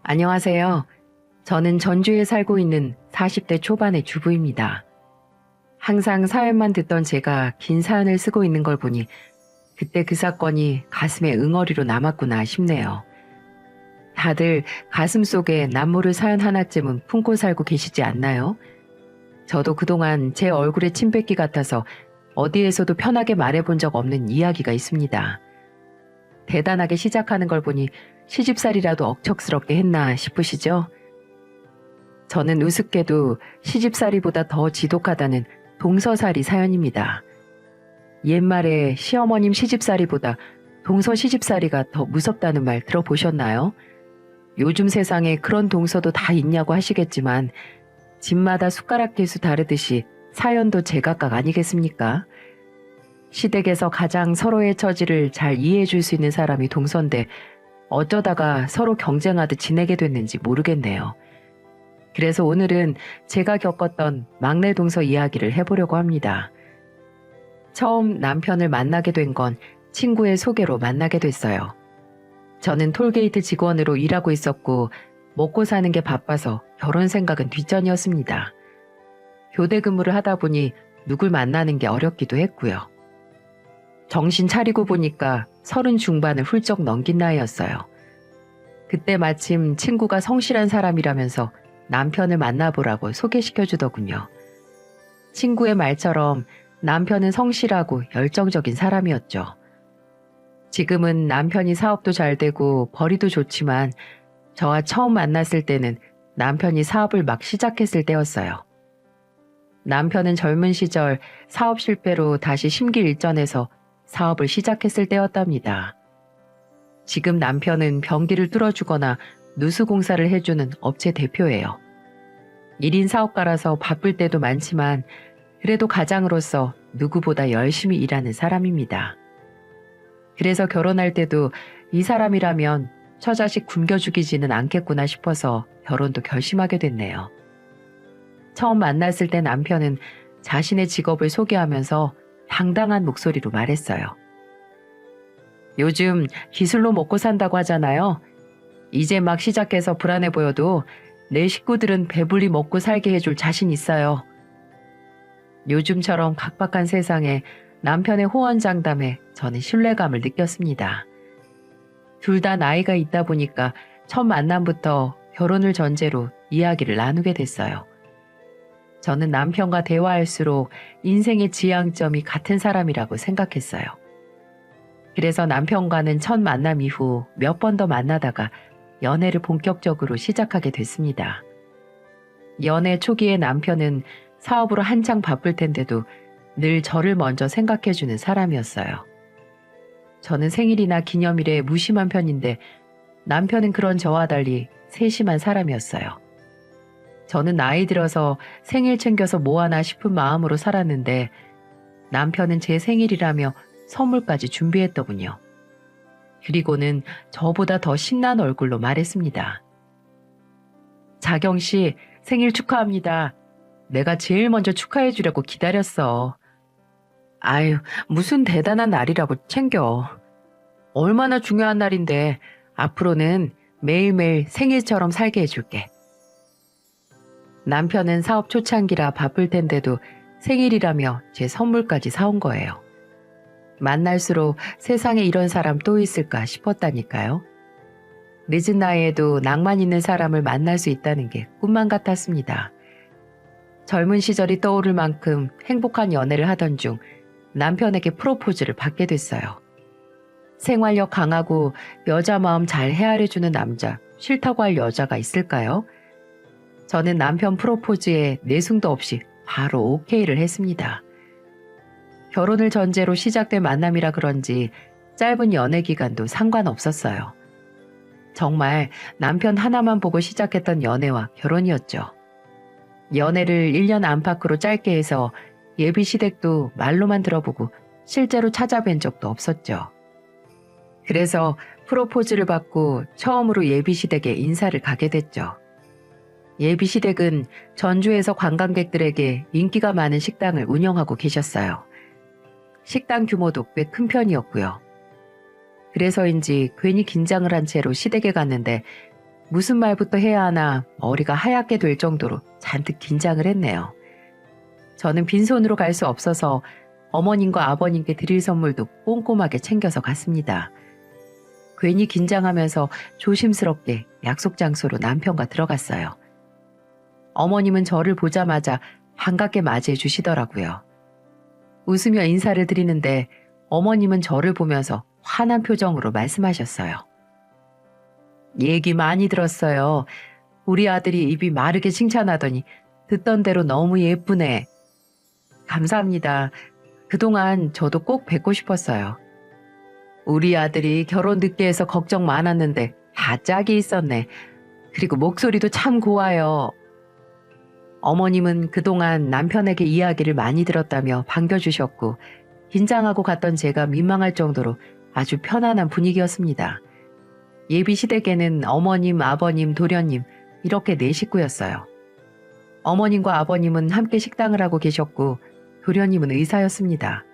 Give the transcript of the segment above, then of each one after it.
안녕하세요. 저는 전주에 살고 있는 40대 초반의 주부입니다. 항상 사연만 듣던 제가 긴 사연을 쓰고 있는 걸 보니 그때 그 사건이 가슴에 응어리로 남았구나 싶네요. 다들 가슴 속에 남모를 사연 하나쯤은 품고 살고 계시지 않나요? 저도 그동안 제 얼굴에 침 뱉기 같아서 어디에서도 편하게 말해본 적 없는 이야기가 있습니다. 대단하게 시작하는 걸 보니 시집살이라도 억척스럽게 했나 싶으시죠? 저는 우습게도 시집살이보다 더 지독하다는 동서살이 사연입니다. 옛말에 시어머님 시집살이보다 동서 시집살이가 더 무섭다는 말 들어보셨나요? 요즘 세상에 그런 동서도 다 있냐고 하시겠지만 집마다 숟가락 개수 다르듯이 사연도 제각각 아니겠습니까? 시댁에서 가장 서로의 처지를 잘 이해해 줄 수 있는 사람이 동서인데 어쩌다가 서로 경쟁하듯 지내게 됐는지 모르겠네요. 그래서 오늘은 제가 겪었던 막내 동서 이야기를 해보려고 합니다. 처음 남편을 만나게 된 건 친구의 소개로 만나게 됐어요. 저는 톨게이트 직원으로 일하고 있었고 먹고 사는 게 바빠서 결혼 생각은 뒷전이었습니다. 교대 근무를 하다 보니 누굴 만나는 게 어렵기도 했고요. 정신 차리고 보니까 30 중반을 훌쩍 넘긴 나이였어요. 그때 마침 친구가 성실한 사람이라면서 남편을 만나보라고 소개시켜주더군요. 친구의 말처럼 남편은 성실하고 열정적인 사람이었죠. 지금은 남편이 사업도 잘 되고 벌이도 좋지만 저와 처음 만났을 때는 남편이 사업을 막 시작했을 때였어요. 남편은 젊은 시절 사업 실패로 다시 심기일전해서 사업을 시작했을 때였답니다. 지금 남편은 변기를 뚫어주거나 누수공사를 해주는 업체 대표예요. 1인 사업가라서 바쁠 때도 많지만 그래도 가장으로서 누구보다 열심히 일하는 사람입니다. 그래서 결혼할 때도 이 사람이라면 처자식 굶겨 죽이지는 않겠구나 싶어서 결혼도 결심하게 됐네요. 처음 만났을 때 남편은 자신의 직업을 소개하면서 당당한 목소리로 말했어요. 요즘 기술로 먹고 산다고 하잖아요. 이제 막 시작해서 불안해 보여도 내 식구들은 배불리 먹고 살게 해줄 자신 있어요. 요즘처럼 각박한 세상에 남편의 호언장담에 저는 신뢰감을 느꼈습니다. 둘 다 나이가 있다 보니까 첫 만남부터 결혼을 전제로 이야기를 나누게 됐어요. 저는 남편과 대화할수록 인생의 지향점이 같은 사람이라고 생각했어요. 그래서 남편과는 첫 만남 이후 몇 번 더 만나다가 연애를 본격적으로 시작하게 됐습니다. 연애 초기에 남편은 사업으로 한창 바쁠 텐데도 늘 저를 먼저 생각해주는 사람이었어요. 저는 생일이나 기념일에 무심한 편인데 남편은 그런 저와 달리 세심한 사람이었어요. 저는 나이 들어서 생일 챙겨서 뭐하나 싶은 마음으로 살았는데 남편은 제 생일이라며 선물까지 준비했더군요. 그리고는 저보다 더 신난 얼굴로 말했습니다. 자경 씨, 생일 축하합니다. 내가 제일 먼저 축하해 주려고 기다렸어. 아유, 무슨 대단한 날이라고 챙겨. 얼마나 중요한 날인데 앞으로는 매일매일 생일처럼 살게 해줄게. 남편은 사업 초창기라 바쁠 텐데도 생일이라며 제 선물까지 사온 거예요. 만날수록 세상에 이런 사람 또 있을까 싶었다니까요. 늦은 나이에도 낭만 있는 사람을 만날 수 있다는 게 꿈만 같았습니다. 젊은 시절이 떠오를 만큼 행복한 연애를 하던 중 남편에게 프로포즈를 받게 됐어요. 생활력 강하고 여자 마음 잘 헤아려주는 남자, 싫다고 할 여자가 있을까요? 저는 남편 프로포즈에 내숭도 없이 바로 오케이를 했습니다. 결혼을 전제로 시작된 만남이라 그런지 짧은 연애 기간도 상관없었어요. 정말 남편 하나만 보고 시작했던 연애와 결혼이었죠. 연애를 1년 안팎으로 짧게 해서 예비 시댁도 말로만 들어보고 실제로 찾아뵌 적도 없었죠. 그래서 프로포즈를 받고 처음으로 예비 시댁에 인사를 가게 됐죠. 예비 시댁은 전주에서 관광객들에게 인기가 많은 식당을 운영하고 계셨어요. 식당 규모도 꽤 큰 편이었고요. 그래서인지 괜히 긴장을 한 채로 시댁에 갔는데 무슨 말부터 해야 하나 머리가 하얗게 될 정도로 잔뜩 긴장을 했네요. 저는 빈손으로 갈 수 없어서 어머님과 아버님께 드릴 선물도 꼼꼼하게 챙겨서 갔습니다. 괜히 긴장하면서 조심스럽게 약속 장소로 남편과 들어갔어요. 어머님은 저를 보자마자 반갑게 맞이해 주시더라고요. 웃으며 인사를 드리는데 어머님은 저를 보면서 환한 표정으로 말씀하셨어요. 얘기 많이 들었어요. 우리 아들이 입이 마르게 칭찬하더니 듣던 대로 너무 예쁘네. 감사합니다. 그동안 저도 꼭 뵙고 싶었어요. 우리 아들이 결혼 늦게 해서 걱정 많았는데 다 짝이 있었네. 그리고 목소리도 참 고와요. 어머님은 그동안 남편에게 이야기를 많이 들었다며 반겨주셨고 긴장하고 갔던 제가 민망할 정도로 아주 편안한 분위기였습니다. 예비 시댁에는 어머님, 아버님, 도련님 이렇게 4식구였어요. 어머님과 아버님은 함께 식당을 하고 계셨고 도련님은 의사였습니다.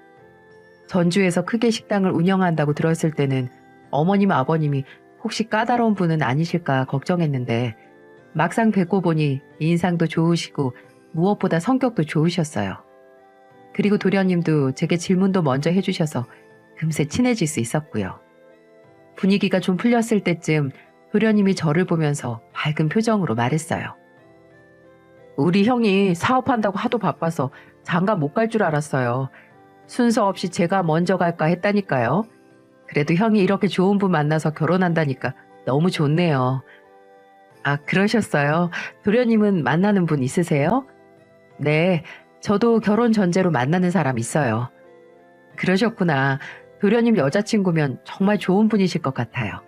전주에서 크게 식당을 운영한다고 들었을 때는 어머님, 아버님이 혹시 까다로운 분은 아니실까 걱정했는데 막상 뵙고 보니 인상도 좋으시고 무엇보다 성격도 좋으셨어요. 그리고 도련님도 제게 질문도 먼저 해주셔서 금세 친해질 수 있었고요. 분위기가 좀 풀렸을 때쯤 도련님이 저를 보면서 밝은 표정으로 말했어요. 우리 형이 사업한다고 하도 바빠서 장가 못 갈 줄 알았어요. 순서 없이 제가 먼저 갈까 했다니까요. 그래도 형이 이렇게 좋은 분 만나서 결혼한다니까 너무 좋네요. 아, 그러셨어요? 도련님은 만나는 분 있으세요? 네, 저도 결혼 전제로 만나는 사람 있어요. 그러셨구나. 도련님 여자친구면 정말 좋은 분이실 것 같아요.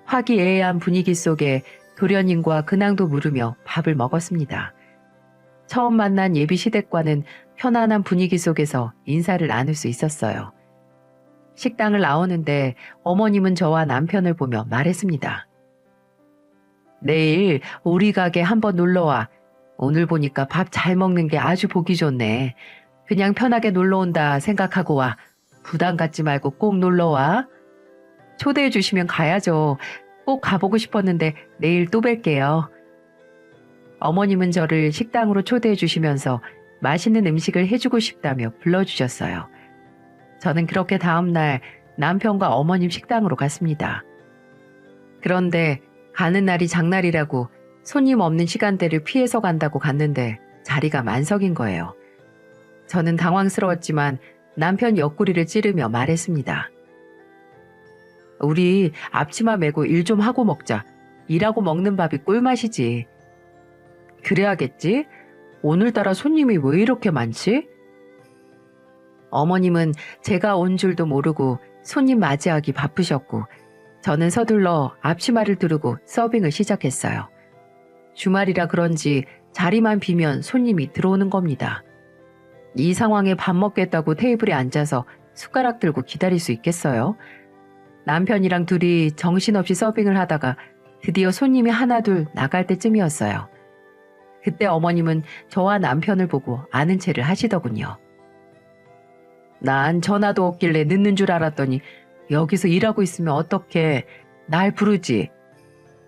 화기애애한 분위기 속에 도련님과 근황도 물으며 밥을 먹었습니다. 처음 만난 예비 시댁과는 편안한 분위기 속에서 인사를 나눌 수 있었어요. 식당을 나오는데 어머님은 저와 남편을 보며 말했습니다. 내일 우리 가게 한번 놀러와. 오늘 보니까 밥 잘 먹는 게 아주 보기 좋네. 그냥 편하게 놀러온다 생각하고 와. 부담 갖지 말고 꼭 놀러와. 초대해 주시면 가야죠. 꼭 가보고 싶었는데 내일 또 뵐게요. 어머님은 저를 식당으로 초대해 주시면서 맛있는 음식을 해주고 싶다며 불러주셨어요. 저는 그렇게 다음날 남편과 어머님 식당으로 갔습니다. 그런데 가는 날이 장날이라고 손님 없는 시간대를 피해서 간다고 갔는데 자리가 만석인 거예요. 저는 당황스러웠지만 남편 옆구리를 찌르며 말했습니다. 우리 앞치마 메고 일 좀 하고 먹자. 일하고 먹는 밥이 꿀맛이지. 그래야겠지? 오늘따라 손님이 왜 이렇게 많지? 어머님은 제가 온 줄도 모르고 손님 맞이하기 바쁘셨고 저는 서둘러 앞치마를 두르고 서빙을 시작했어요. 주말이라 그런지 자리만 비면 손님이 들어오는 겁니다. 이 상황에 밥 먹겠다고 테이블에 앉아서 숟가락 들고 기다릴 수 있겠어요? 남편이랑 둘이 정신없이 서빙을 하다가 드디어 손님이 하나둘 나갈 때쯤이었어요. 그때 어머님은 저와 남편을 보고 아는 체를 하시더군요. 난 전화도 없길래 늦는 줄 알았더니 여기서 일하고 있으면 어떡해. 날 부르지.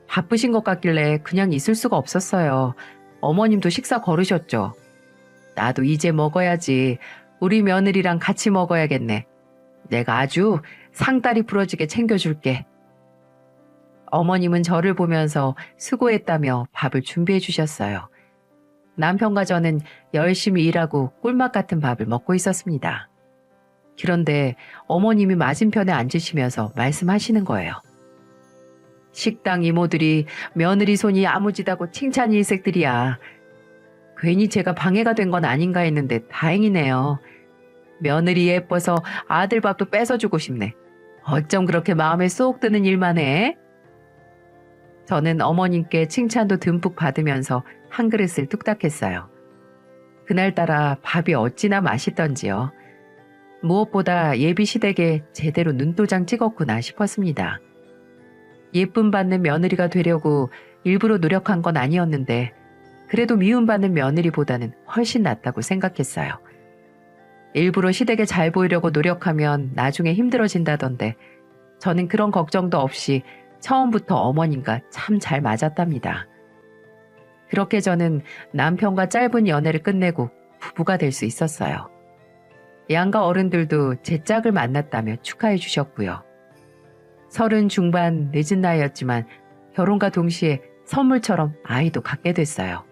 바쁘신 것 같길래 그냥 있을 수가 없었어요. 어머님도 식사 거르셨죠. 나도 이제 먹어야지. 우리 며느리랑 같이 먹어야겠네. 내가 아주 상다리 부러지게 챙겨줄게. 어머님은 저를 보면서 수고했다며 밥을 준비해 주셨어요. 남편과 저는 열심히 일하고 꿀맛 같은 밥을 먹고 있었습니다. 그런데 어머님이 맞은편에 앉으시면서 말씀하시는 거예요. 식당 이모들이 며느리 손이 야무지다고 칭찬 일색들이야. 괜히 제가 방해가 된 건 아닌가 했는데 다행이네요. 며느리 예뻐서 아들 밥도 뺏어주고 싶네. 어쩜 그렇게 마음에 쏙 드는 일만 해? 저는 어머님께 칭찬도 듬뿍 받으면서 한 그릇을 뚝딱했어요. 그날따라 밥이 어찌나 맛있던지요. 무엇보다 예비 시댁에 제대로 눈도장 찍었구나 싶었습니다. 예쁨 받는 며느리가 되려고 일부러 노력한 건 아니었는데 그래도 미움받는 며느리보다는 훨씬 낫다고 생각했어요. 일부러 시댁에 잘 보이려고 노력하면 나중에 힘들어진다던데 저는 그런 걱정도 없이 처음부터 어머님과 참 잘 맞았답니다. 그렇게 저는 남편과 짧은 연애를 끝내고 부부가 될 수 있었어요. 양가 어른들도 제 짝을 만났다며 축하해 주셨고요. 30 중반 늦은 나이였지만 결혼과 동시에 선물처럼 아이도 갖게 됐어요.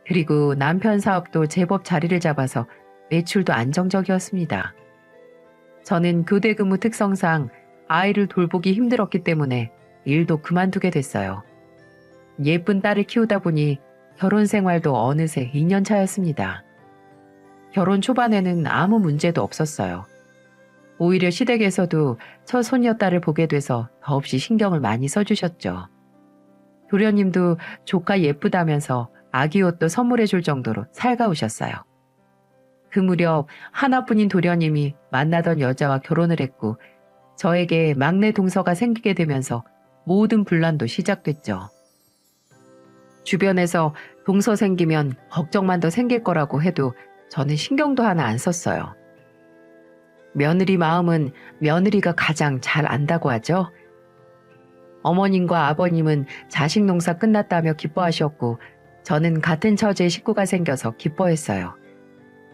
그리고 남편 사업도 제법 자리를 잡아서 매출도 안정적이었습니다. 저는 교대 근무 특성상 아이를 돌보기 힘들었기 때문에 일도 그만두게 됐어요. 예쁜 딸을 키우다 보니 결혼 생활도 어느새 2년 차였습니다. 결혼 초반에는 아무 문제도 없었어요. 오히려 시댁에서도 첫 손녀딸을 보게 돼서 더없이 신경을 많이 써주셨죠. 도련님도 조카 예쁘다면서 아기 옷도 선물해 줄 정도로 살가우셨어요. 그 무렵 하나뿐인 도련님이 만나던 여자와 결혼을 했고 저에게 막내 동서가 생기게 되면서 모든 분란도 시작됐죠. 주변에서 동서 생기면 걱정만 더 생길 거라고 해도 저는 신경도 하나 안 썼어요. 며느리 마음은 며느리가 가장 잘 안다고 하죠. 어머님과 아버님은 자식 농사 끝났다며 기뻐하셨고 저는 같은 처지의 식구가 생겨서 기뻐했어요.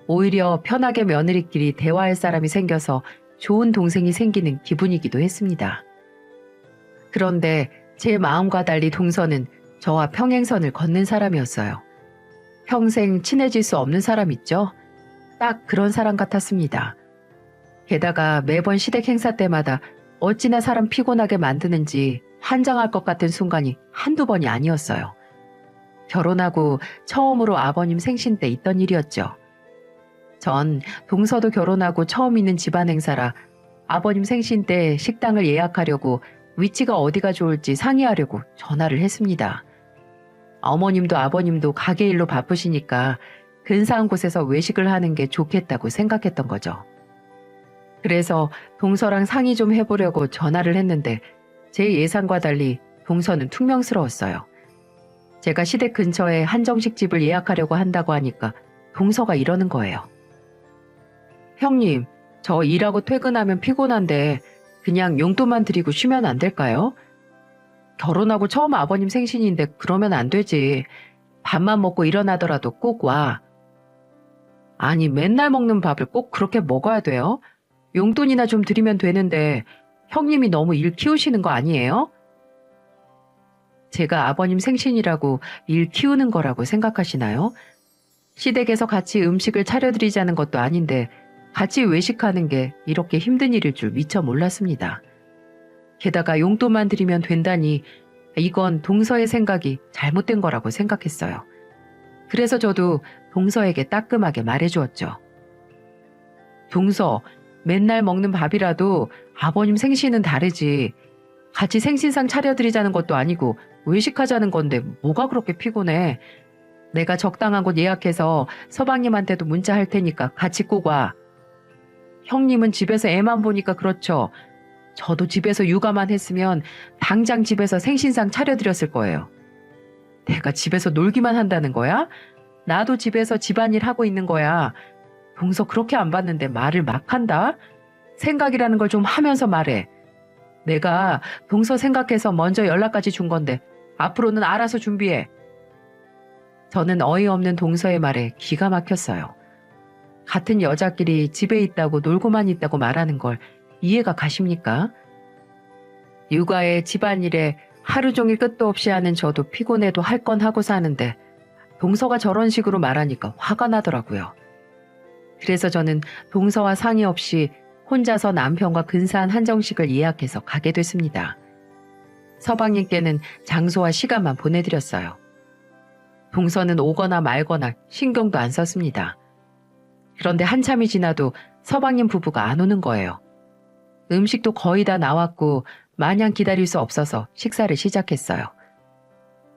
오히려 편하게 며느리끼리 대화할 사람이 생겨서 좋은 동생이 생기는 기분이기도 했습니다. 그런데 제 마음과 달리 동서는 저와 평행선을 걷는 사람이었어요. 평생 친해질 수 없는 사람 있죠? 딱 그런 사람 같았습니다. 게다가 매번 시댁 행사 때마다 어찌나 사람 피곤하게 만드는지 환장할 것 같은 순간이 한두 번이 아니었어요. 결혼하고 처음으로 아버님 생신 때 있던 일이었죠. 전 동서도 결혼하고 처음 있는 집안 행사라 아버님 생신 때 식당을 예약하려고 위치가 어디가 좋을지 상의하려고 전화를 했습니다. 어머님도 아버님도 가게 일로 바쁘시니까 근사한 곳에서 외식을 하는 게 좋겠다고 생각했던 거죠. 그래서 동서랑 상의 좀 해보려고 전화를 했는데 제 예상과 달리 동서는 퉁명스러웠어요. 제가 시댁 근처에 한정식 집을 예약하려고 한다고 하니까 동서가 이러는 거예요. 형님, 저 일하고 퇴근하면 피곤한데 그냥 용돈만 드리고 쉬면 안 될까요? 결혼하고 처음 아버님 생신인데 그러면 안 되지. 밥만 먹고 일어나더라도 꼭 와. 아니, 맨날 먹는 밥을 꼭 그렇게 먹어야 돼요? 용돈이나 좀 드리면 되는데 형님이 너무 일 키우시는 거 아니에요? 제가 아버님 생신이라고 일 키우는 거라고 생각하시나요? 시댁에서 같이 음식을 차려드리자는 것도 아닌데 같이 외식하는 게 이렇게 힘든 일일 줄 미처 몰랐습니다. 게다가 용돈만 드리면 된다니 이건 동서의 생각이 잘못된 거라고 생각했어요. 그래서 저도 동서에게 따끔하게 말해주었죠. 동서, 맨날 먹는 밥이라도 아버님 생신은 다르지. 같이 생신상 차려드리자는 것도 아니고 외식하자는 건데 뭐가 그렇게 피곤해. 내가 적당한 곳 예약해서 서방님한테도 문자할 테니까 같이 꼭 와. 형님은 집에서 애만 보니까 그렇죠. 저도 집에서 육아만 했으면 당장 집에서 생신상 차려드렸을 거예요. 내가 집에서 놀기만 한다는 거야? 나도 집에서 집안일 하고 있는 거야. 동서 그렇게 안 봤는데 말을 막 한다? 생각이라는 걸 좀 하면서 말해. 내가 동서 생각해서 먼저 연락까지 준 건데 앞으로는 알아서 준비해. 저는 어이없는 동서의 말에 기가 막혔어요. 같은 여자끼리 집에 있다고 놀고만 있다고 말하는 걸 이해가 가십니까? 육아에 집안일에 하루 종일 끝도 없이 하는 저도 피곤해도 할 건 하고 사는데 동서가 저런 식으로 말하니까 화가 나더라고요. 그래서 저는 동서와 상의 없이 혼자서 남편과 근사한 한정식을 예약해서 가게 됐습니다. 서방님께는 장소와 시간만 보내드렸어요. 동서는 오거나 말거나 신경도 안 썼습니다. 그런데 한참이 지나도 서방님 부부가 안 오는 거예요. 음식도 거의 다 나왔고 마냥 기다릴 수 없어서 식사를 시작했어요.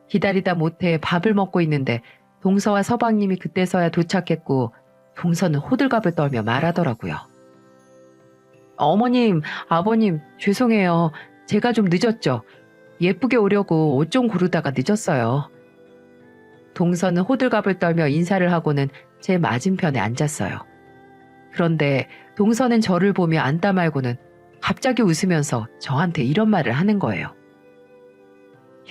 기다리다 못해 밥을 먹고 있는데 동서와 서방님이 그때서야 도착했고 동서는 호들갑을 떨며 말하더라고요. 어머님, 아버님, 죄송해요. 제가 좀 늦었죠. 예쁘게 오려고 옷 좀 고르다가 늦었어요. 동서는 호들갑을 떨며 인사를 하고는 제 맞은편에 앉았어요. 그런데 동서는 저를 보며 앉다 말고는 갑자기 웃으면서 저한테 이런 말을 하는 거예요.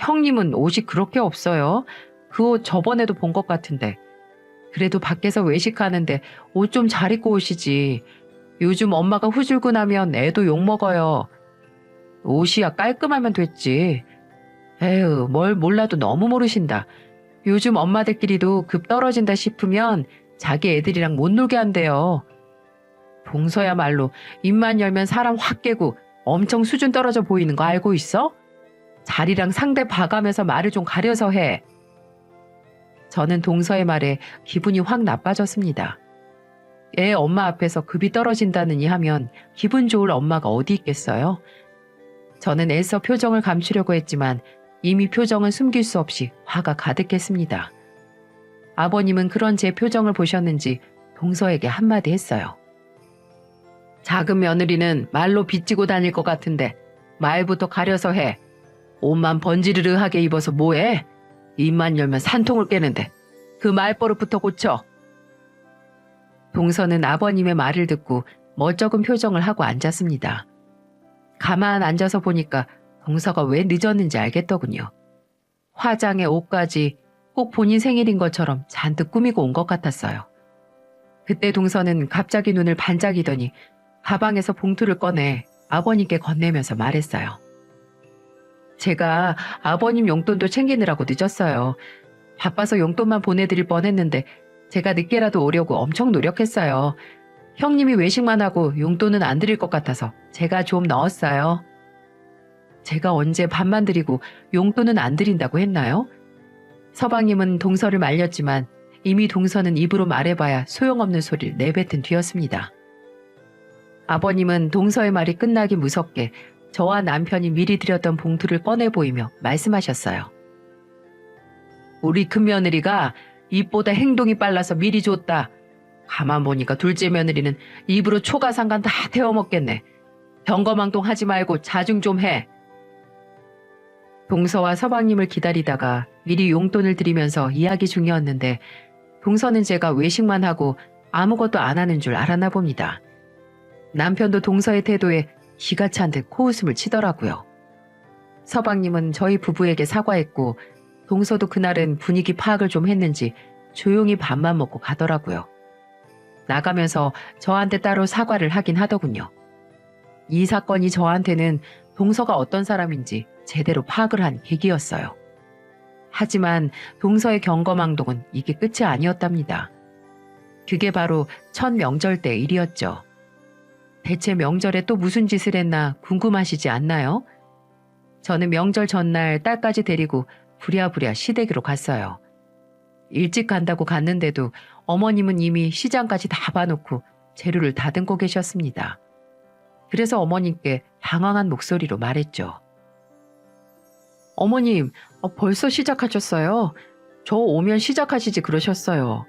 형님은 옷이 그렇게 없어요. 그 옷 저번에도 본 것 같은데. 그래도 밖에서 외식하는데 옷 좀 잘 입고 오시지. 요즘 엄마가 후줄근하면 애도 욕먹어요. 옷이야 깔끔하면 됐지. 에휴, 뭘 몰라도 너무 모르신다. 요즘 엄마들끼리도 급 떨어진다 싶으면 자기 애들이랑 못 놀게 한대요. 동서야말로 입만 열면 사람 확 깨고 엄청 수준 떨어져 보이는 거 알고 있어? 자리랑 상대 봐가면서 말을 좀 가려서 해. 저는 동서의 말에 기분이 확 나빠졌습니다. 애 엄마 앞에서 급이 떨어진다느니 하면 기분 좋을 엄마가 어디 있겠어요? 저는 애써 표정을 감추려고 했지만 이미 표정은 숨길 수 없이 화가 가득했습니다. 아버님은 그런 제 표정을 보셨는지 동서에게 한마디 했어요. 작은 며느리는 말로 빚지고 다닐 것 같은데 말부터 가려서 해. 옷만 번지르르하게 입어서 뭐해? 입만 열면 산통을 깨는데 그 말버릇부터 고쳐. 동서는 아버님의 말을 듣고 멋쩍은 표정을 하고 앉았습니다. 가만 앉아서 보니까 동서가 왜 늦었는지 알겠더군요. 화장에 옷까지 꼭 본인 생일인 것처럼 잔뜩 꾸미고 온 것 같았어요. 그때 동서는 갑자기 눈을 반짝이더니 가방에서 봉투를 꺼내 아버님께 건네면서 말했어요. 제가 아버님 용돈도 챙기느라고 늦었어요. 바빠서 용돈만 보내드릴 뻔했는데 제가 늦게라도 오려고 엄청 노력했어요. 형님이 외식만 하고 용돈은 안 드릴 것 같아서 제가 좀 넣었어요. 제가 언제 밥만 드리고 용돈은 안 드린다고 했나요? 서방님은 동서를 말렸지만 이미 동서는 입으로 말해봐야 소용없는 소리를 내뱉은 뒤였습니다. 아버님은 동서의 말이 끝나기 무섭게 저와 남편이 미리 드렸던 봉투를 꺼내 보이며 말씀하셨어요. 우리 큰며느리가 입보다 행동이 빨라서 미리 줬다. 가만 보니까 둘째 며느리는 입으로 초가상간 다 태워먹겠네. 경거망동 하지 말고 자중 좀 해. 동서와 서방님을 기다리다가 미리 용돈을 드리면서 이야기 중이었는데 동서는 제가 외식만 하고 아무것도 안 하는 줄 알았나 봅니다. 남편도 동서의 태도에 기가 찬 듯 코웃음을 치더라고요. 서방님은 저희 부부에게 사과했고 동서도 그날은 분위기 파악을 좀 했는지 조용히 밥만 먹고 가더라고요. 나가면서 저한테 따로 사과를 하긴 하더군요. 이 사건이 저한테는 동서가 어떤 사람인지 제대로 파악을 한 계기였어요. 하지만 동서의 경거망동은 이게 끝이 아니었답니다. 그게 바로 첫 명절 때 일이었죠. 대체 명절에 또 무슨 짓을 했나 궁금하시지 않나요? 저는 명절 전날 딸까지 데리고 부랴부랴 시댁으로 갔어요. 일찍 간다고 갔는데도 어머님은 이미 시장까지 다 봐놓고 재료를 다듬고 계셨습니다. 그래서 어머님께 당황한 목소리로 말했죠. 어머님, 벌써 시작하셨어요? 저 오면 시작하시지 그러셨어요.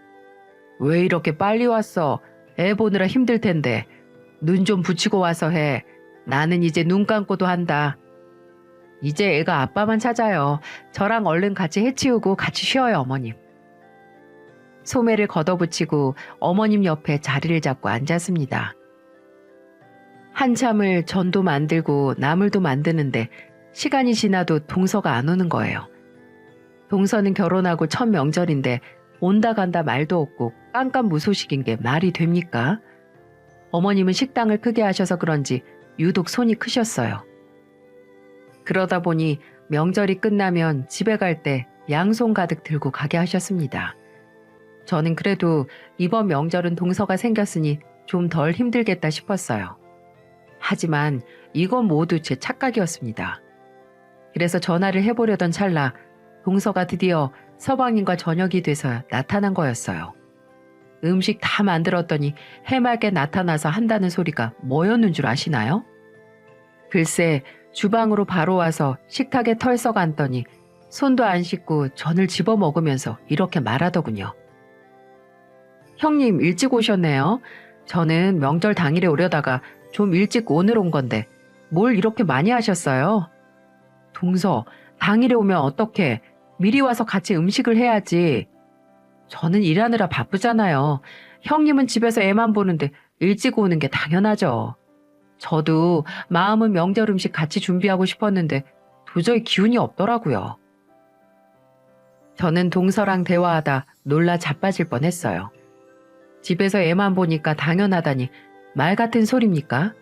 왜 이렇게 빨리 왔어? 애 보느라 힘들 텐데. 눈 좀 붙이고 와서 해. 나는 이제 눈 감고도 한다. 이제 애가 아빠만 찾아요. 저랑 얼른 같이 해치우고 같이 쉬어요, 어머님. 소매를 걷어붙이고 어머님 옆에 자리를 잡고 앉았습니다. 한참을 전도 만들고 나물도 만드는데 시간이 지나도 동서가 안 오는 거예요. 동서는 결혼하고 첫 명절인데 온다 간다 말도 없고 깜깜무소식인 게 말이 됩니까? 어머님은 식당을 크게 하셔서 그런지 유독 손이 크셨어요. 그러다 보니 명절이 끝나면 집에 갈 때 양손 가득 들고 가게 하셨습니다. 저는 그래도 이번 명절은 동서가 생겼으니 좀 덜 힘들겠다 싶었어요. 하지만 이건 모두 제 착각이었습니다. 그래서 전화를 해보려던 찰나 동서가 드디어 서방님과 저녁이 돼서 나타난 거였어요. 음식 다 만들었더니 해맑게 나타나서 한다는 소리가 뭐였는 줄 아시나요? 글쎄 주방으로 바로 와서 식탁에 털썩 앉더니 손도 안 씻고 전을 집어먹으면서 이렇게 말하더군요. 형님 일찍 오셨네요. 저는 명절 당일에 오려다가 좀 일찍 오늘 온 건데 뭘 이렇게 많이 하셨어요? 동서, 당일에 오면 어떡해. 미리 와서 같이 음식을 해야지. 저는 일하느라 바쁘잖아요. 형님은 집에서 애만 보는데 일찍 오는 게 당연하죠. 저도 마음은 명절 음식 같이 준비하고 싶었는데 도저히 기운이 없더라고요. 저는 동서랑 대화하다 놀라 자빠질 뻔했어요. 집에서 애만 보니까 당연하다니 말 같은 소리입니까?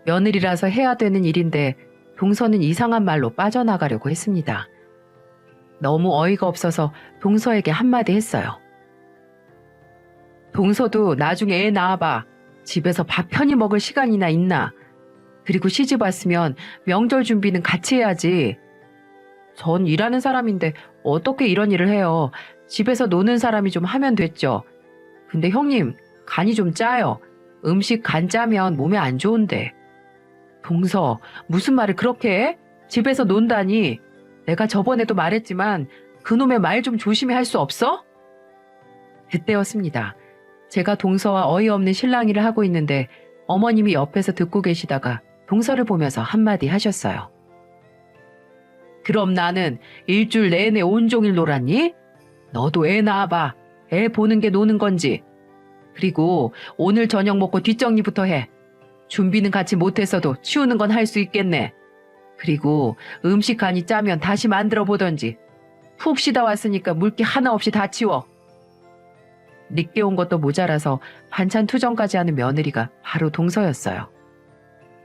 며느리라서 해야 되는 일인데 동서는 이상한 말로 빠져나가려고 했습니다. 너무 어이가 없어서 동서에게 한마디 했어요. 동서도 나중에 애 낳아봐. 집에서 밥 편히 먹을 시간이나 있나? 그리고 시집 왔으면 명절 준비는 같이 해야지. 전 일하는 사람인데 어떻게 이런 일을 해요. 집에서 노는 사람이 좀 하면 됐죠. 근데 형님, 간이 좀 짜요. 음식 간 짜면 몸에 안 좋은데. 동서, 무슨 말을 그렇게 해? 집에서 논다니. 내가 저번에도 말했지만 그놈의 말 좀 조심히 할 수 없어? 그때였습니다. 제가 동서와 어이없는 실랑이를 하고 있는데 어머님이 옆에서 듣고 계시다가 동서를 보면서 한마디 하셨어요. 그럼 나는 일주일 내내 온종일 놀았니? 너도 애 낳아봐. 애 보는 게 노는 건지. 그리고 오늘 저녁 먹고 뒷정리부터 해. 준비는 같이 못했어도 치우는 건 할 수 있겠네. 그리고 음식 간이 짜면 다시 만들어 보던지. 푹 쉬다 왔으니까 물기 하나 없이 다 치워. 늦게 온 것도 모자라서 반찬 투정까지 하는 며느리가 바로 동서였어요.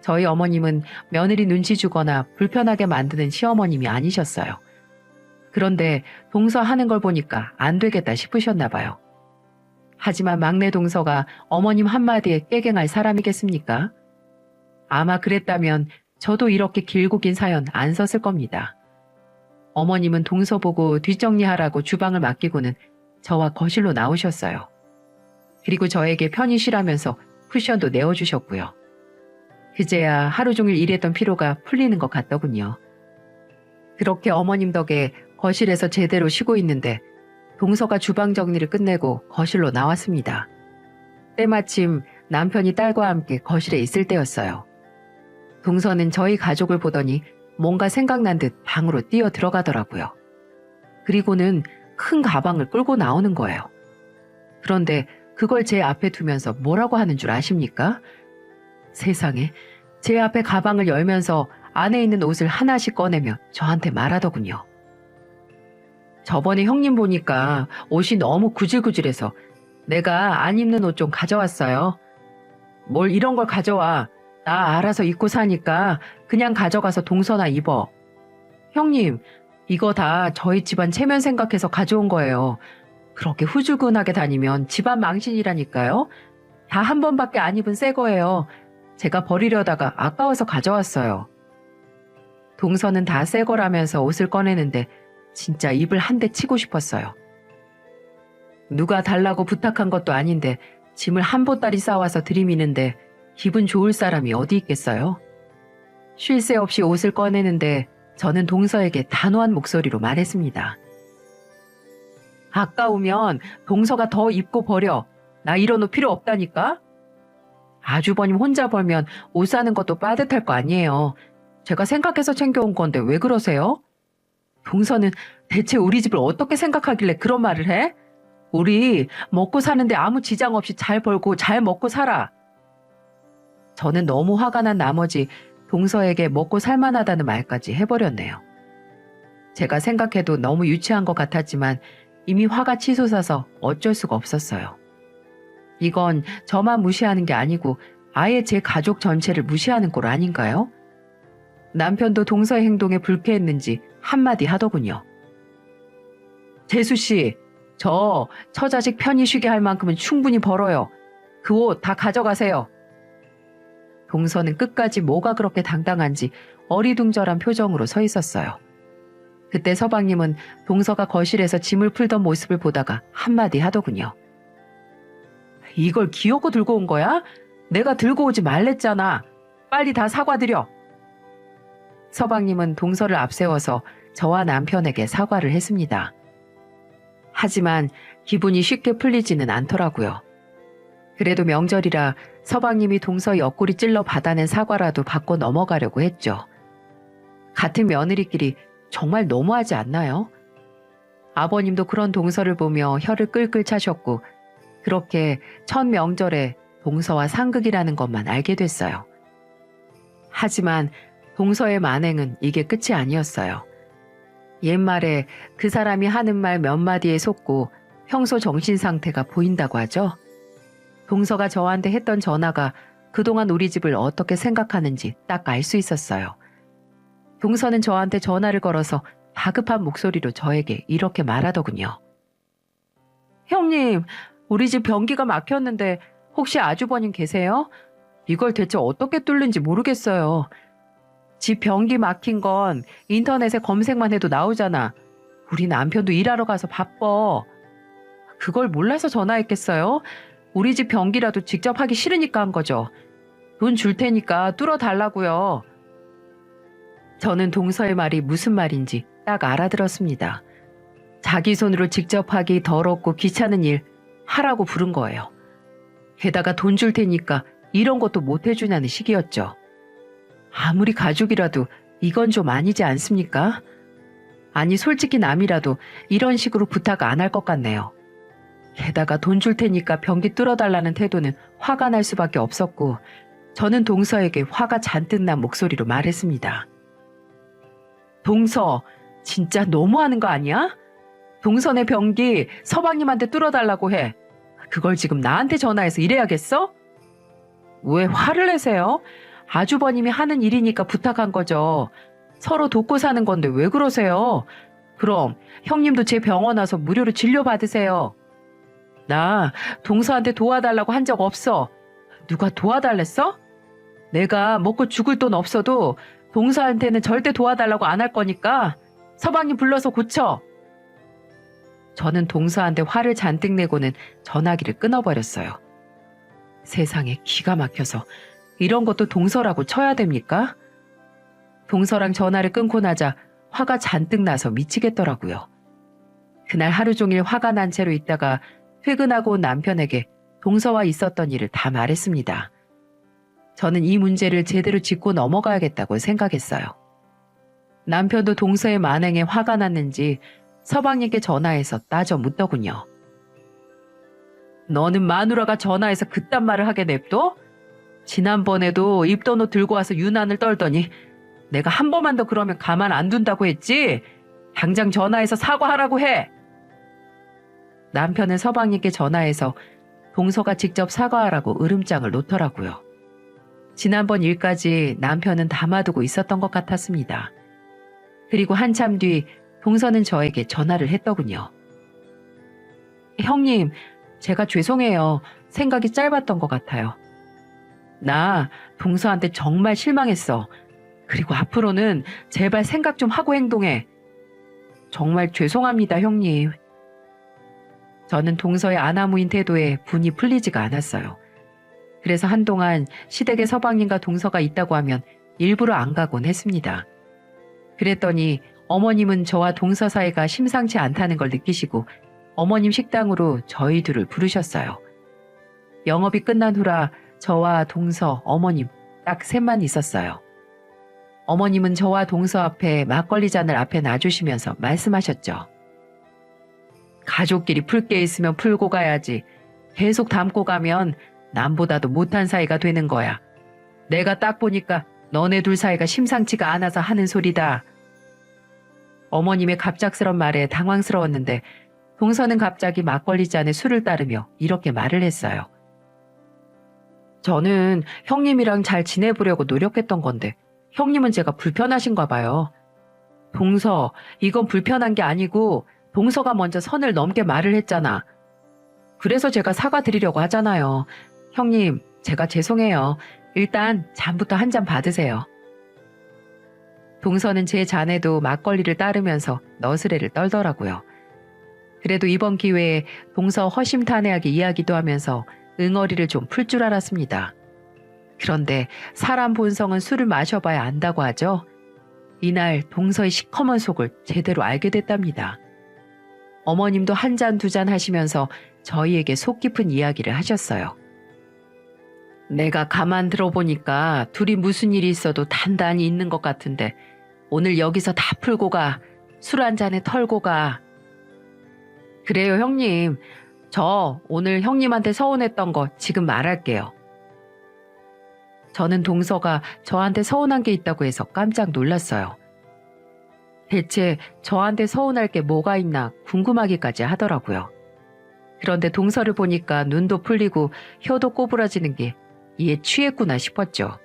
저희 어머님은 며느리 눈치 주거나 불편하게 만드는 시어머님이 아니셨어요. 그런데 동서 하는 걸 보니까 안 되겠다 싶으셨나 봐요. 하지만 막내 동서가 어머님 한마디에 깨갱할 사람이겠습니까? 아마 그랬다면 저도 이렇게 길고 긴 사연 안 썼을 겁니다. 어머님은 동서 보고 뒷정리하라고 주방을 맡기고는 저와 거실로 나오셨어요. 그리고 저에게 편히 쉬라면서 쿠션도 내어주셨고요. 그제야 하루 종일 일했던 피로가 풀리는 것 같더군요. 그렇게 어머님 덕에 거실에서 제대로 쉬고 있는데 동서가 주방 정리를 끝내고 거실로 나왔습니다. 때마침 남편이 딸과 함께 거실에 있을 때였어요. 동서는 저희 가족을 보더니 뭔가 생각난 듯 방으로 뛰어 들어가더라고요. 그리고는 큰 가방을 끌고 나오는 거예요. 그런데 그걸 제 앞에 두면서 뭐라고 하는 줄 아십니까? 세상에, 제 앞에 가방을 열면서 안에 있는 옷을 하나씩 꺼내며 저한테 말하더군요. 저번에 형님 보니까 옷이 너무 구질구질해서 내가 안 입는 옷 좀 가져왔어요. 뭘 이런 걸 가져와. 나 알아서 입고 사니까 그냥 가져가서 동서나 입어. 형님, 이거 다 저희 집안 체면 생각해서 가져온 거예요. 그렇게 후줄근하게 다니면 집안 망신이라니까요. 다 한 번밖에 안 입은 새 거예요. 제가 버리려다가 아까워서 가져왔어요. 동서는 다 새 거라면서 옷을 꺼내는데 진짜 입을 한 대 치고 싶었어요. 누가 달라고 부탁한 것도 아닌데 짐을 한 보따리 싸와서 들이미는데 기분 좋을 사람이 어디 있겠어요? 쉴 새 없이 옷을 꺼내는데 저는 동서에게 단호한 목소리로 말했습니다. 아까우면 동서가 더 입고 버려. 나 이런 옷 필요 없다니까? 아주버님 혼자 벌면 옷 사는 것도 빠듯할 거 아니에요. 제가 생각해서 챙겨온 건데 왜 그러세요? 동서는 대체 우리 집을 어떻게 생각하길래 그런 말을 해? 우리 먹고 사는데 아무 지장 없이 잘 벌고 잘 먹고 살아. 저는 너무 화가 난 나머지 동서에게 먹고 살만하다는 말까지 해버렸네요. 제가 생각해도 너무 유치한 것 같았지만 이미 화가 치솟아서 어쩔 수가 없었어요. 이건 저만 무시하는 게 아니고 아예 제 가족 전체를 무시하는 꼴 아닌가요? 남편도 동서의 행동에 불쾌했는지 한마디 하더군요. 재수씨, 저 처자식 편히 쉬게 할 만큼은 충분히 벌어요. 그 옷 다 가져가세요. 동서는 끝까지 뭐가 그렇게 당당한지 어리둥절한 표정으로 서 있었어요. 그때 서방님은 동서가 거실에서 짐을 풀던 모습을 보다가 한마디 하더군요. 이걸 기어코 들고 온 거야? 내가 들고 오지 말랬잖아. 빨리 다 사과드려. 서방님은 동서를 앞세워서 저와 남편에게 사과를 했습니다. 하지만 기분이 쉽게 풀리지는 않더라고요. 그래도 명절이라 서방님이 동서 옆구리 찔러 받아낸 사과라도 받고 넘어가려고 했죠. 같은 며느리끼리 정말 너무하지 않나요? 아버님도 그런 동서를 보며 혀를 끌끌 차셨고 그렇게 첫 명절에 동서와 상극이라는 것만 알게 됐어요. 하지만 동서의 만행은 이게 끝이 아니었어요. 옛말에 그 사람이 하는 말 몇 마디에 속고 평소 정신 상태가 보인다고 하죠. 동서가 저한테 했던 전화가 그동안 우리 집을 어떻게 생각하는지 딱 알 수 있었어요. 동서는 저한테 전화를 걸어서 다급한 목소리로 저에게 이렇게 말하더군요. 형님, 우리 집 변기가 막혔는데 혹시 아주버님 계세요? 이걸 대체 어떻게 뚫는지 모르겠어요. 집 변기 막힌 건 인터넷에 검색만 해도 나오잖아. 우리 남편도 일하러 가서 바빠. 그걸 몰라서 전화했겠어요? 우리 집 변기라도 직접 하기 싫으니까 한 거죠. 돈 줄 테니까 뚫어달라고요. 저는 동서의 말이 무슨 말인지 딱 알아들었습니다. 자기 손으로 직접 하기 더럽고 귀찮은 일 하라고 부른 거예요. 게다가 돈 줄 테니까 이런 것도 못 해주냐는 식이었죠. 아무리 가족이라도 이건 좀 아니지 않습니까? 아니 솔직히 남이라도 이런 식으로 부탁 안 할 것 같네요. 게다가 돈 줄 테니까 변기 뚫어달라는 태도는 화가 날 수밖에 없었고 저는 동서에게 화가 잔뜩 난 목소리로 말했습니다. 동서, 진짜 너무하는 거 아니야? 동선의 변기 서방님한테 뚫어달라고 해. 그걸 지금 나한테 전화해서 이래야겠어? 왜 화를 내세요? 아주버님이 하는 일이니까 부탁한 거죠. 서로 돕고 사는 건데 왜 그러세요? 그럼 형님도 제 병원 와서 무료로 진료받으세요. 나 동서한테 도와달라고 한 적 없어. 누가 도와달랬어? 내가 먹고 죽을 돈 없어도 동서한테는 절대 도와달라고 안 할 거니까 서방님 불러서 고쳐. 저는 동서한테 화를 잔뜩 내고는 전화기를 끊어버렸어요. 세상에 기가 막혀서 이런 것도 동서라고 쳐야 됩니까? 동서랑 전화를 끊고 나자 화가 잔뜩 나서 미치겠더라고요. 그날 하루 종일 화가 난 채로 있다가 퇴근하고 온 남편에게 동서와 있었던 일을 다 말했습니다. 저는 이 문제를 제대로 짚고 넘어가야겠다고 생각했어요. 남편도 동서의 만행에 화가 났는지 서방님께 전화해서 따져 묻더군요. 너는 마누라가 전화해서 그딴 말을 하게 냅둬? 지난번에도 입던 옷 들고 와서 유난을 떨더니 내가 한 번만 더 그러면 가만 안 둔다고 했지? 당장 전화해서 사과하라고 해. 남편은 서방님께 전화해서 동서가 직접 사과하라고 으름장을 놓더라고요. 지난번 일까지 남편은 담아두고 있었던 것 같았습니다. 그리고 한참 뒤 동서는 저에게 전화를 했더군요. 형님, 제가 죄송해요. 생각이 짧았던 것 같아요. 나 동서한테 정말 실망했어. 그리고 앞으로는 제발 생각 좀 하고 행동해. 정말 죄송합니다, 형님. 저는 동서의 아나무인 태도에 분이 풀리지가 않았어요. 그래서 한동안 시댁에 서방님과 동서가 있다고 하면 일부러 안 가곤 했습니다. 그랬더니 어머님은 저와 동서 사이가 심상치 않다는 걸 느끼시고 어머님 식당으로 저희 둘을 부르셨어요. 영업이 끝난 후라 저와 동서, 어머님 딱 셋만 있었어요. 어머님은 저와 동서 앞에 막걸리 잔을 앞에 놔주시면서 말씀하셨죠. 가족끼리 풀 게 있으면 풀고 가야지. 계속 담고 가면 남보다도 못한 사이가 되는 거야. 내가 딱 보니까 너네 둘 사이가 심상치가 않아서 하는 소리다. 어머님의 갑작스런 말에 당황스러웠는데 동서는 갑자기 막걸리 잔에 술을 따르며 이렇게 말을 했어요. 저는 형님이랑 잘 지내보려고 노력했던 건데 형님은 제가 불편하신가 봐요. 동서, 이건 불편한 게 아니고 동서가 먼저 선을 넘게 말을 했잖아. 그래서 제가 사과드리려고 하잖아요. 형님, 제가 죄송해요. 일단 잔부터 한 잔 받으세요. 동서는 제 잔에도 막걸리를 따르면서 너스레를 떨더라고요. 그래도 이번 기회에 동서 허심탄회하게 이야기도 하면서 응어리를 좀 풀 줄 알았습니다. 그런데 사람 본성은 술을 마셔봐야 안다고 하죠. 이날 동서의 시커먼 속을 제대로 알게 됐답니다. 어머님도 한 잔 두 잔 하시면서 저희에게 속 깊은 이야기를 하셨어요. 내가 가만 들어보니까 둘이 무슨 일이 있어도 단단히 있는 것 같은데 오늘 여기서 다 풀고 가. 술 한 잔에 털고 가. 그래요, 형님. 저 오늘 형님한테 서운했던 거 지금 말할게요. 저는 동서가 저한테 서운한 게 있다고 해서 깜짝 놀랐어요. 대체 저한테 서운할 게 뭐가 있나 궁금하기까지 하더라고요. 그런데 동서를 보니까 눈도 풀리고 혀도 꼬부라지는 게 이에 취했구나 싶었죠.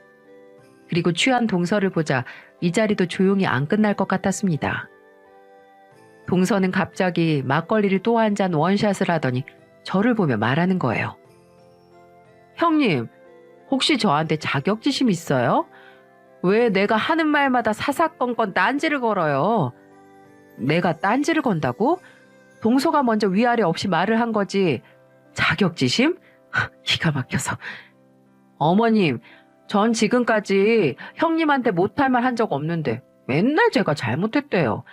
그리고 취한 동서를 보자 이 자리도 조용히 안 끝날 것 같았습니다. 동서는 갑자기 막걸리를 또 한 잔 원샷을 하더니 저를 보며 말하는 거예요. 형님, 혹시 저한테 자격지심 있어요? 왜 내가 하는 말마다 사사건건 딴지를 걸어요? 내가 딴지를 건다고? 동서가 먼저 위아래 없이 말을 한 거지. 자격지심? 기가 막혀서. 어머님, 전 지금까지 형님한테 못할 말 한 적 없는데 맨날 제가 잘못했대요.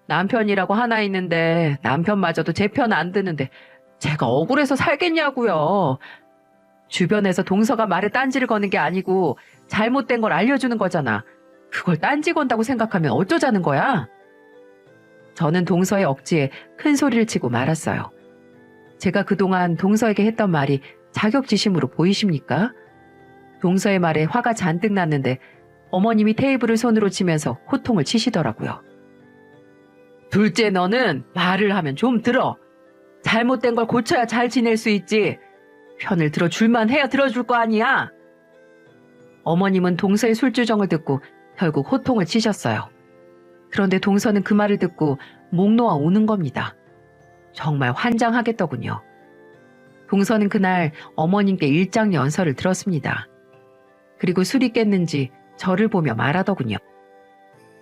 남편이라고 하나 있는데 남편마저도 제 편 안 드는데 제가 억울해서 살겠냐고요. 주변에서 동서가 말에 딴지를 거는 게 아니고 잘못된 걸 알려주는 거잖아. 그걸 딴지 건다고 생각하면 어쩌자는 거야? 저는 동서의 억지에 큰 소리를 치고 말았어요. 제가 그동안 동서에게 했던 말이 자격지심으로 보이십니까? 동서의 말에 화가 잔뜩 났는데 어머님이 테이블을 손으로 치면서 호통을 치시더라고요. 둘째, 너는 말을 하면 좀 들어. 잘못된 걸 고쳐야 잘 지낼 수 있지. 편을 들어줄만 해야 들어줄 거 아니야. 어머님은 동서의 술주정을 듣고 결국 호통을 치셨어요. 그런데 동서는 그 말을 듣고 목 놓아 우는 겁니다. 정말 환장하겠더군요. 동서는 그날 어머님께 일장연설을 들었습니다. 그리고 술이 깼는지 저를 보며 말하더군요.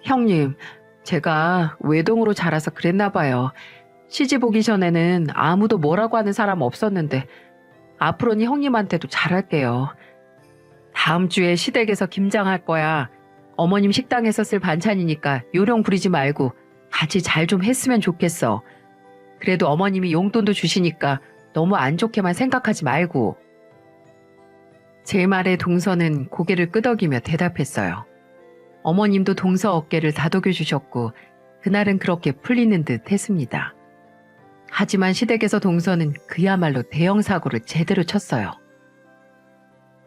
형님, 제가 외동으로 자라서 그랬나 봐요. 시집 오기 전에는 아무도 뭐라고 하는 사람 없었는데 앞으로는 형님한테도 잘할게요. 다음 주에 시댁에서 김장할 거야. 어머님 식당에서 쓸 반찬이니까 요령 부리지 말고 같이 잘 좀 했으면 좋겠어. 그래도 어머님이 용돈도 주시니까 너무 안 좋게만 생각하지 말고. 제 말에 동서는 고개를 끄덕이며 대답했어요. 어머님도 동서 어깨를 다독여 주셨고 그날은 그렇게 풀리는 듯 했습니다. 하지만 시댁에서 동서는 그야말로 대형 사고를 제대로 쳤어요.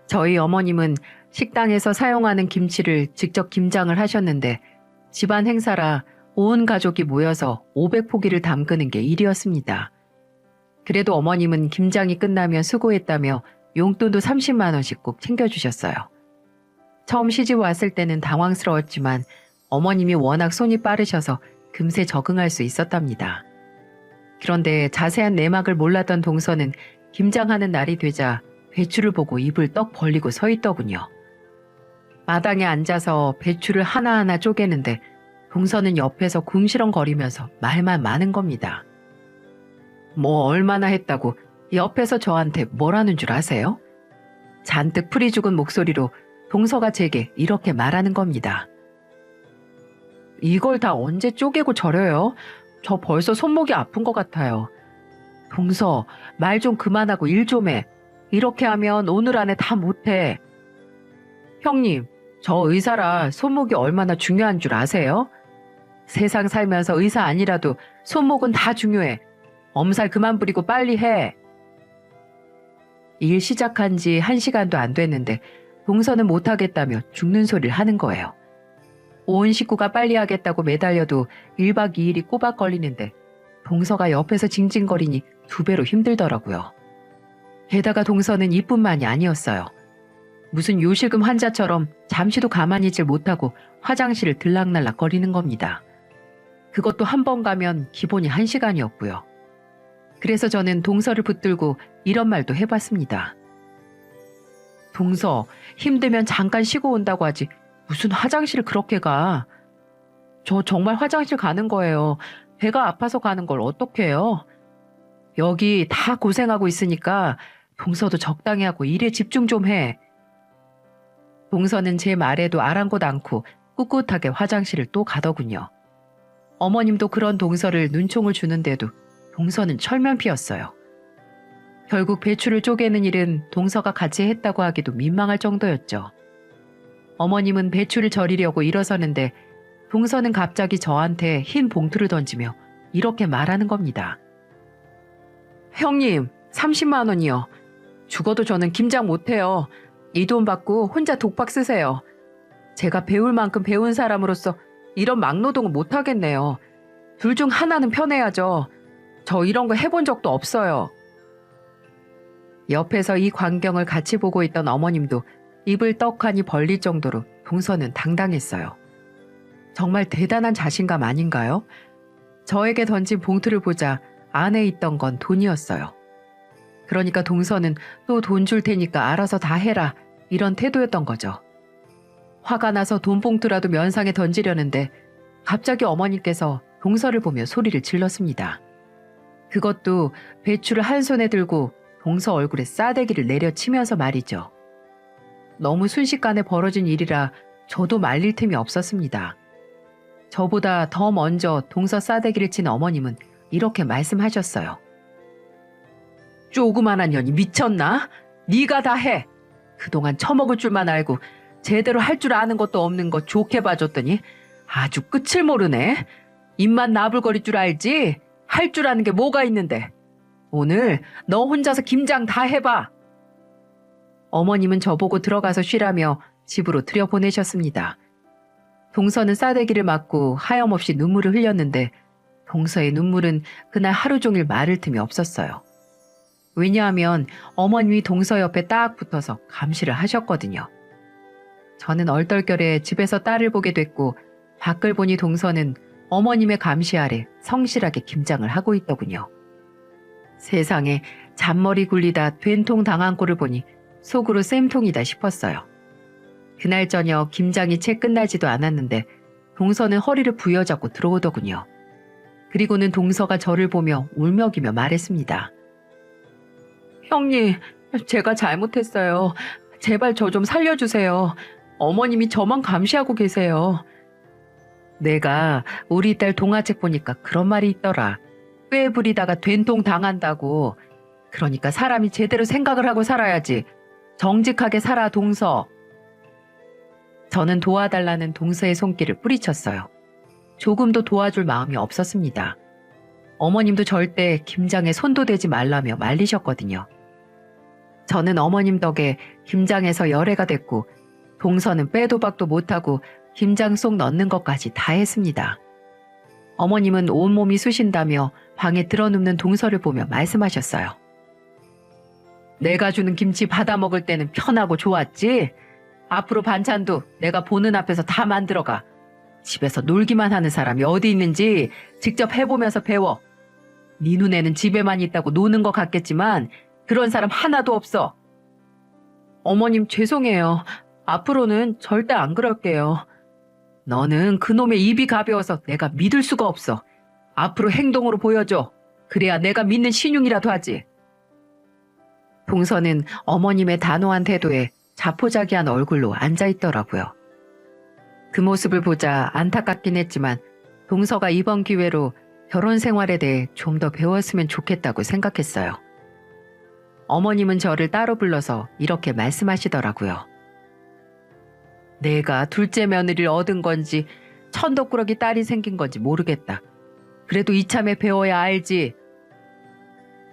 저희 어머님은 식당에서 사용하는 김치를 직접 김장을 하셨는데 집안 행사라 온 가족이 모여서 500포기를 담그는 게 일이었습니다. 그래도 어머님은 김장이 끝나면 수고했다며 용돈도 30만 원씩 꼭 챙겨주셨어요. 처음 시집 왔을 때는 당황스러웠지만 어머님이 워낙 손이 빠르셔서 금세 적응할 수 있었답니다. 그런데 자세한 내막을 몰랐던 동서는 김장하는 날이 되자 배추를 보고 입을 떡 벌리고 서 있더군요. 마당에 앉아서 배추를 하나하나 쪼개는데 동서는 옆에서 궁시렁거리면서 말만 많은 겁니다. 뭐 얼마나 했다고 옆에서 저한테 뭐라는 줄 아세요? 잔뜩 풀이 죽은 목소리로 동서가 제게 이렇게 말하는 겁니다. 이걸 다 언제 쪼개고 절여요? 저 벌써 손목이 아픈 것 같아요. 동서, 말 좀 그만하고 일 좀 해. 이렇게 하면 오늘 안에 다 못해. 형님, 저 의사라 손목이 얼마나 중요한 줄 아세요? 세상 살면서 의사 아니라도 손목은 다 중요해. 엄살 그만 부리고 빨리 해. 일 시작한 지 1시간도 안 됐는데 동서는 못하겠다며 죽는 소리를 하는 거예요. 온 식구가 빨리 하겠다고 매달려도 1박 2일이 꼬박 걸리는데 동서가 옆에서 징징거리니 2배로 힘들더라고요. 게다가 동서는 이뿐만이 아니었어요. 무슨 요실금 환자처럼 잠시도 가만히 있질 못하고 화장실을 들락날락 거리는 겁니다. 그것도 한 번 가면 기본이 1시간이었고요. 그래서 저는 동서를 붙들고 이런 말도 해봤습니다. 동서, 힘들면 잠깐 쉬고 온다고 하지 무슨 화장실을 그렇게 가. 저 정말 화장실 가는 거예요. 배가 아파서 가는 걸 어떻게 해요? 여기 다 고생하고 있으니까 동서도 적당히 하고 일에 집중 좀 해. 동서는 제 말에도 아랑곳 않고 꿋꿋하게 화장실을 또 가더군요. 어머님도 그런 동서를 눈총을 주는데도 동서는 철면 피었어요. 결국 배추를 쪼개는 일은 동서가 같이 했다고 하기도 민망할 정도였죠. 어머님은 배추를 절이려고 일어서는데 동서는 갑자기 저한테 흰 봉투를 던지며 이렇게 말하는 겁니다. 형님, 30만 원이요. 죽어도 저는 김장 못해요. 이 돈 받고 혼자 독박 쓰세요. 제가 배울 만큼 배운 사람으로서 이런 막노동은 못하겠네요. 둘 중 하나는 편해야죠. 저 이런 거 해본 적도 없어요. 옆에서 이 광경을 같이 보고 있던 어머님도 입을 떡하니 벌릴 정도로 동서는 당당했어요. 정말 대단한 자신감 아닌가요? 저에게 던진 봉투를 보자 안에 있던 건 돈이었어요. 그러니까 동서는 또 돈 줄 테니까 알아서 다 해라 이런 태도였던 거죠. 화가 나서 돈 봉투라도 면상에 던지려는데 갑자기 어머니께서 동서를 보며 소리를 질렀습니다. 그것도 배추를 한 손에 들고 동서 얼굴에 싸대기를 내려치면서 말이죠. 너무 순식간에 벌어진 일이라 저도 말릴 틈이 없었습니다. 저보다 더 먼저 동서 싸대기를 친 어머님은 이렇게 말씀하셨어요. 조그만한 년이 미쳤나? 네가 다 해. 그동안 처먹을 줄만 알고 제대로 할 줄 아는 것도 없는 거 좋게 봐줬더니 아주 끝을 모르네. 입만 나불거릴 줄 알지? 할 줄 아는 게 뭐가 있는데. 오늘 너 혼자서 김장 다 해봐. 어머님은 저보고 들어가서 쉬라며 집으로 들여보내셨습니다. 동서는 싸대기를 맞고 하염없이 눈물을 흘렸는데 동서의 눈물은 그날 하루 종일 마를 틈이 없었어요. 왜냐하면 어머님이 동서 옆에 딱 붙어서 감시를 하셨거든요. 저는 얼떨결에 집에서 딸을 보게 됐고 밖을 보니 동서는 어머님의 감시 아래 성실하게 김장을 하고 있더군요. 세상에 잔머리 굴리다 된통 당한 꼴을 보니 속으로 쌤통이다 싶었어요. 그날 저녁 김장이 채 끝나지도 않았는데 동서는 허리를 부여잡고 들어오더군요. 그리고는 동서가 저를 보며 울먹이며 말했습니다. 형님, 제가 잘못했어요. 제발 저 좀 살려주세요. 어머님이 저만 감시하고 계세요. 내가 우리 딸 동화책 보니까 그런 말이 있더라. 꽤 부리다가 된통 당한다고. 그러니까 사람이 제대로 생각을 하고 살아야지. 정직하게 살아, 동서. 저는 도와달라는 동서의 손길을 뿌리쳤어요. 조금도 도와줄 마음이 없었습니다. 어머님도 절대 김장에 손도 대지 말라며 말리셨거든요. 저는 어머님 덕에 김장에서 열애가 됐고 동서는 빼도 박도 못하고 김장 속 넣는 것까지 다 했습니다. 어머님은 온몸이 쑤신다며 방에 들어눕는 동서를 보며 말씀하셨어요. 내가 주는 김치 받아 먹을 때는 편하고 좋았지? 앞으로 반찬도 내가 보는 앞에서 다 만들어가. 집에서 놀기만 하는 사람이 어디 있는지 직접 해보면서 배워. 네 눈에는 집에만 있다고 노는 것 같겠지만 그런 사람 하나도 없어. 어머님 죄송해요. 앞으로는 절대 안 그럴게요. 너는 그놈의 입이 가벼워서 내가 믿을 수가 없어. 앞으로 행동으로 보여줘. 그래야 내가 믿는 신용이라도 하지. 동서는 어머님의 단호한 태도에 자포자기한 얼굴로 앉아있더라고요. 그 모습을 보자 안타깝긴 했지만 동서가 이번 기회로 결혼 생활에 대해 좀 더 배웠으면 좋겠다고 생각했어요. 어머님은 저를 따로 불러서 이렇게 말씀하시더라고요. 내가 둘째 며느리를 얻은 건지 천덕꾸러기 딸이 생긴 건지 모르겠다. 그래도 이참에 배워야 알지.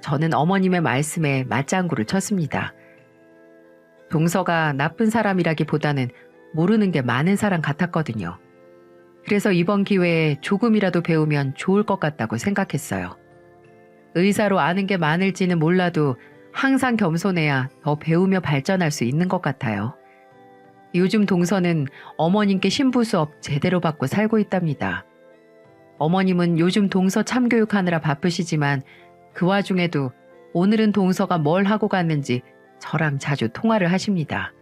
저는 어머님의 말씀에 맞장구를 쳤습니다. 동서가 나쁜 사람이라기보다는 모르는 게 많은 사람 같았거든요. 그래서 이번 기회에 조금이라도 배우면 좋을 것 같다고 생각했어요. 의사로 아는 게 많을지는 몰라도 항상 겸손해야 더 배우며 발전할 수 있는 것 같아요. 요즘 동서는 어머님께 신부 수업 제대로 받고 살고 있답니다. 어머님은 요즘 동서 참교육하느라 바쁘시지만 그 와중에도 오늘은 동서가 뭘 하고 갔는지 저랑 자주 통화를 하십니다.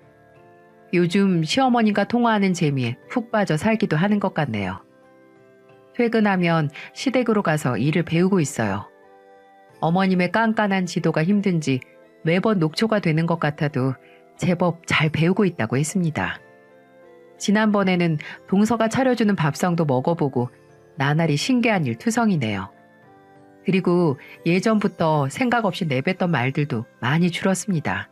요즘 시어머님과 통화하는 재미에 푹 빠져 살기도 하는 것 같네요. 퇴근하면 시댁으로 가서 일을 배우고 있어요. 어머님의 깐깐한 지도가 힘든지 매번 녹초가 되는 것 같아도 제법 잘 배우고 있다고 했습니다. 지난번에는 동서가 차려주는 밥상도 먹어보고 나날이 신기한 일 투성이네요. 그리고 예전부터 생각 없이 내뱉던 말들도 많이 줄었습니다.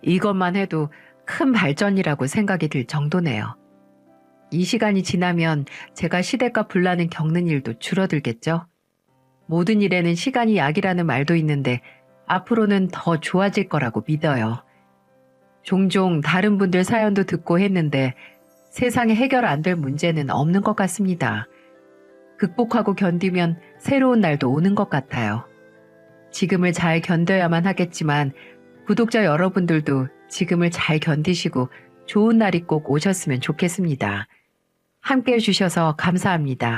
이것만 해도 큰 발전이라고 생각이 들 정도네요. 이 시간이 지나면 제가 시댁과 분란을 겪는 일도 줄어들겠죠? 모든 일에는 시간이 약이라는 말도 있는데 앞으로는 더 좋아질 거라고 믿어요. 종종 다른 분들 사연도 듣고 했는데 세상에 해결 안 될 문제는 없는 것 같습니다. 극복하고 견디면 새로운 날도 오는 것 같아요. 지금을 잘 견뎌야만 하겠지만 구독자 여러분들도 지금을 잘 견디시고 좋은 날이 꼭 오셨으면 좋겠습니다. 함께 해주셔서 감사합니다.